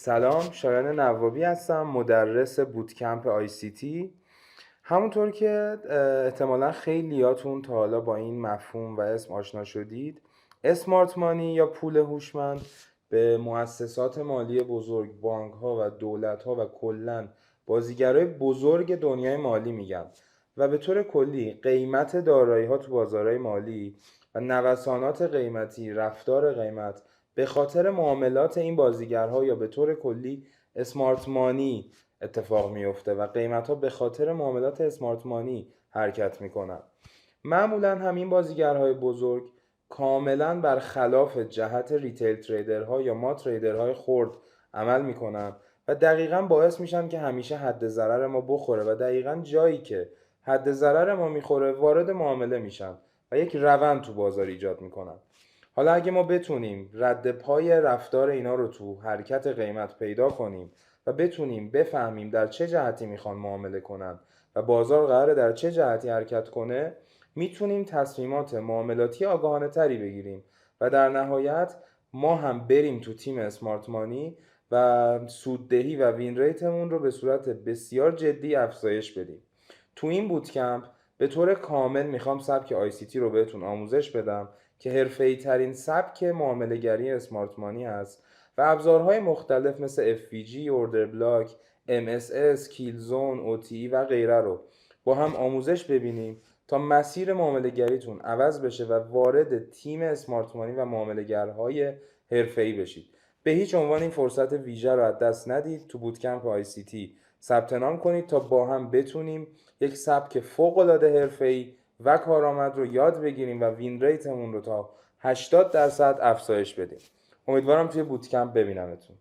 سلام، شایان نوابی هستم، مدرس بوتکمپ ICT. همونطور که احتمالا خیلیاتون تا حالا با این مفهوم و اسم آشنا شدید، اسمارت مانی یا پول هوشمند به مؤسسات مالی بزرگ، بانک ها و دولت ها و کلاً بازیگرای بزرگ دنیای مالی میگن و به طور کلی قیمت دارایی ها تو بازارهای مالی و نوسانات قیمتی، رفتار قیمت به خاطر معاملات این بازیگرها یا به طور کلی اسمارت مانی اتفاق میفته و قیمت ها به خاطر معاملات اسمارت مانی حرکت میکنن. معمولا همین بازیگرهای بزرگ کاملا برخلاف جهت ریتیل تریدرها یا ما تریدرهای خرد عمل میکنن و دقیقا باعث میشن که همیشه حد ضرر ما بخوره و دقیقا جایی که حد ضرر ما میخوره وارد معامله میشن و یک روند تو بازار ایجاد میکنن. حالا اگه ما بتونیم رد پای رفتار اینا رو تو حرکت قیمت پیدا کنیم و بتونیم بفهمیم در چه جهتی میخوان معامله کنن و بازار قراره در چه جهتی حرکت کنه، میتونیم تصمیمات معاملاتی آگاهانه تری بگیریم و در نهایت ما هم بریم تو تیم اسمارت مانی و سوددهی و وین ریتمون رو به صورت بسیار جدی افزایش بدیم. تو این بوتکمپ به طور کامل میخوام سبک ICT رو بهتون آموزش بدم که حرفه‌ای ترین سبک معامله گری اسمارت مانی هست و ابزارهای مختلف مثل FVG، اوردر بلاک، MSS، کیلزون، OTE و غیره رو با هم آموزش ببینیم تا مسیر معامله گریتون عوض بشه و وارد تیم اسمارت مانی و معامله گرهای حرفه‌ای بشید. به هیچ عنوان این فرصت ویژه رو از دست ندید. تو بوتکمپ ICT ثبت نام کنید تا با هم بتونیم یک سبک فوق‌العاده حرفه‌ای و کارآمد رو یاد بگیریم و وین ریتمون رو تا 80% افزایش بدیم. امیدوارم توی بوتکمپ ببینمتون.